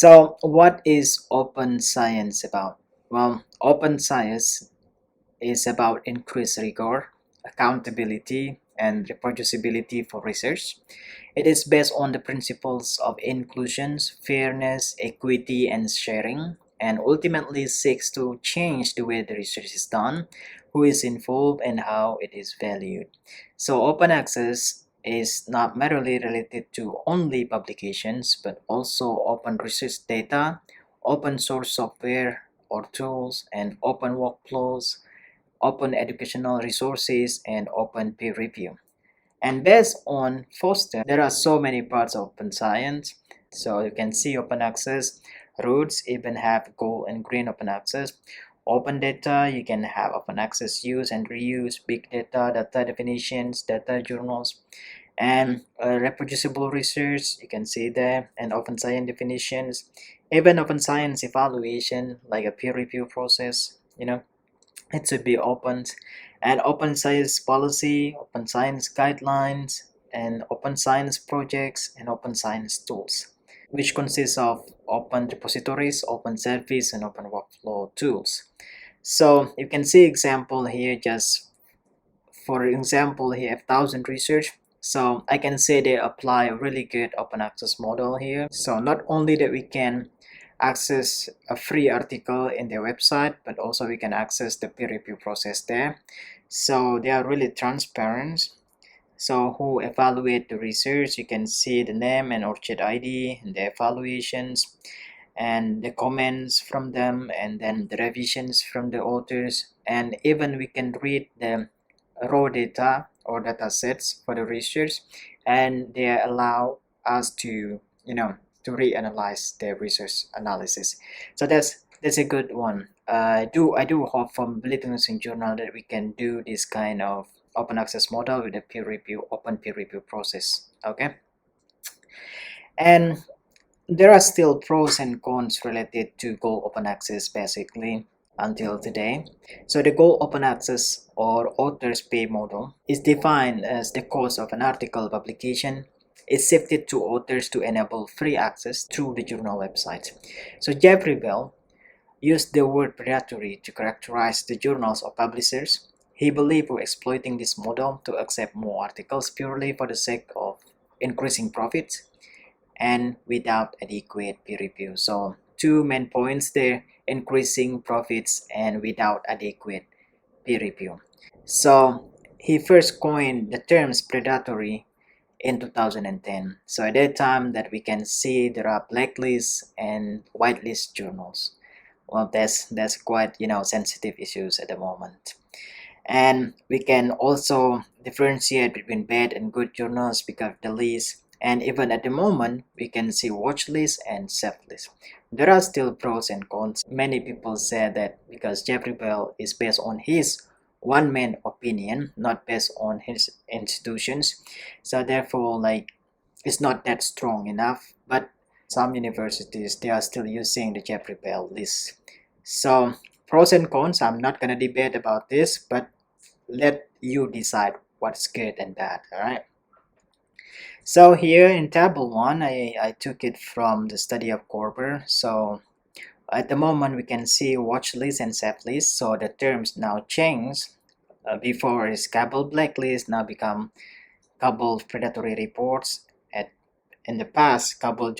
So, what is open science about? Well, open science is about increased rigor, accountability, and reproducibility for research. It is based on the principles of inclusion, fairness, equity, and sharing, and ultimately seeks to change the way the research is done, who is involved, and how it is valued. So, open access is not merely related to only publications, but also open research data, open source software or tools, and open workflows, open educational resources, and open peer review. And based on Foster, there are so many parts of open science. So you can see open access, roots even have gold and green open access. Open data, you can have open access use and reuse, big data, data definitions, data journals, and reproducible research, you can see there, and open science definitions, even open science evaluation, like a peer review process, it should be open, and open science policy, open science guidelines, and open science projects, and open science tools, which consists of open repositories, open service, and open workflow tools. So you can see example here, just for example here, 1,000 research. So I can say they apply a really good open access model here. So not only that we can access a free article in their website, but also we can access the peer review process there. So they are really transparent. So who evaluate the research, you can see the name and orchid ID and the evaluations and the comments from them, and then the revisions from the authors, and even we can read the raw data or data sets for the research, and they allow us to to reanalyze their research analysis. So that's a good one. I do hope from Literacy Journal that we can do this kind of open access model with a open peer review process. Okay, and there are still pros and cons related to Go Open Access basically until today. So the Go Open Access or authors pay model is defined as the cost of an article publication is shifted to authors to enable free access through the journal website. So Jeffrey Bell used the word predatory to characterize the journals or publishers. He believed we're exploiting this model to accept more articles purely for the sake of increasing profits and without adequate peer review. So two main points there: increasing profits and without adequate peer review. So he first coined the terms predatory in 2010. So at that time that we can see there are blacklist and whitelist journals. Well, that's quite sensitive issues at the moment. And we can also differentiate between bad and good journals because of the list, and even at the moment we can see watch list and save list. There are still pros and cons. Many people say that because Jeffrey Bell is based on his one man opinion, not based on his institutions, so therefore like it's not that strong enough. But some universities, they are still using the Jeffrey Bell list. So pros and cons, I'm not gonna debate about this, but let you decide what's good and bad. All right, so here in table 1, I took it from the study of Corber. So at the moment we can see watch list and save list, so the terms now change. Before is Cabal blacklist, now become Cabal predatory reports. At in the past, Cabal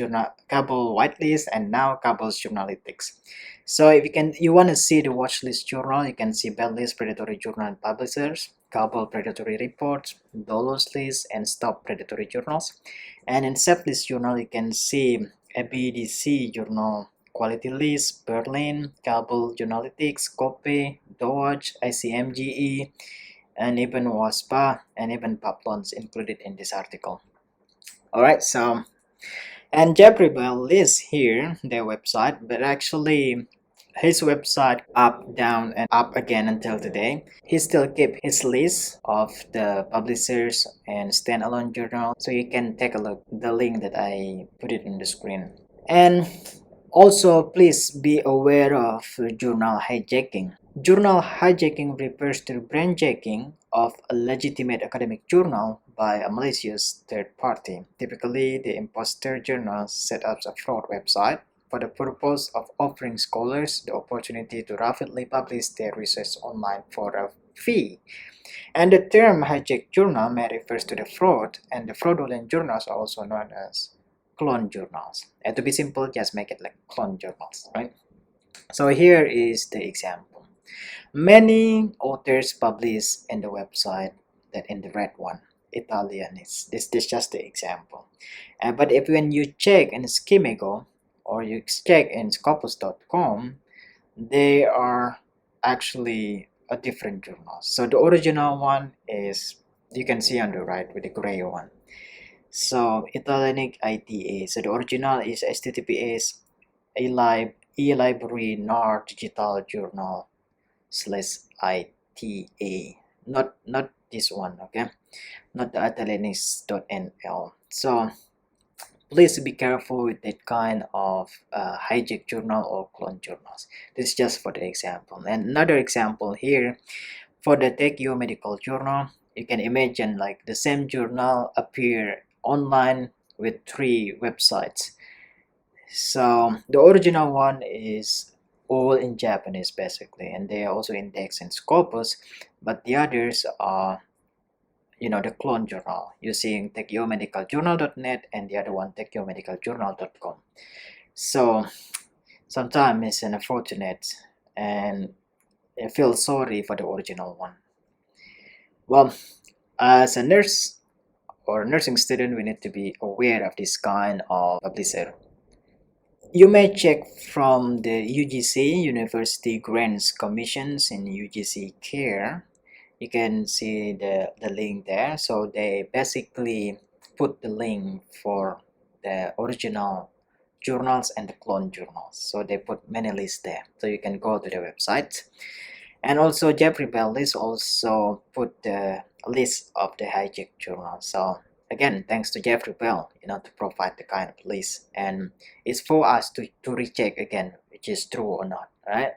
whitelist, and now Cabal journalistics. So if you want to see the watch list journal, you can see bad list predatory journal and publishers, Cabal predatory reports, dollars list, and stop predatory journals. And in save list journal, you can see a BDC journal, quality list, Berlin, Cabal journalistics, Copy, Dodge, ICMGE, and even WASPA, and even Paplons included in this article. Alright, so and Jeffrey Bell lists here their website, but actually his website up, down, and up again until today. He still keep his list of the publishers and standalone journal, so you can take a look the link that I put it on the screen. And also please be aware of journal hijacking. Journal hijacking refers to brainjacking of a legitimate academic journal by a malicious third party. Typically, the imposter journal set up a fraud website for the purpose of offering scholars the opportunity to rapidly publish their research online for a fee. And the term hijack journal may refers to the fraud, and the fraudulent journals are also known as clone journals. And to be simple, just make it like clone journals, right? So here is the example. Many authors publish in the website that in the red one, Italian is this just the example. But if when you check in Schemigo or you check in scopus.com, they are actually a different journal. So the original one is, you can see on the right with the gray one. So Italianic ITA. So the original is HTTPS e-library nar digital journal /ITA. Not this one, okay? Not the Italianics.nl. So please be careful with that kind of hijack journal or clone journals. This is just for the example. And another example here, for the Tech Your Medical Journal, you can imagine like the same journal appear online with 3 websites. So the original one is all in Japanese basically, and they are also indexed in Scopus, but the others are, the clone journal using techyourmedicaljournal.net and the other one techyourmedicaljournal.com. So sometimes it's unfortunate, and I feel sorry for the original one. Well, as a nurse or nursing student, we need to be aware of this kind of publisher. You may check from the UGC University Grants Commissions in UGC Care. You can see the link there. So they basically put the link for the original journals and the clone journals. So they put many lists there. So you can go to the website. And also Jeffrey Bell is also put the list of the hijack journals. So again, thanks to Jeffrey Bell, to provide the kind of list, and it's for us to recheck again which is true or not, right?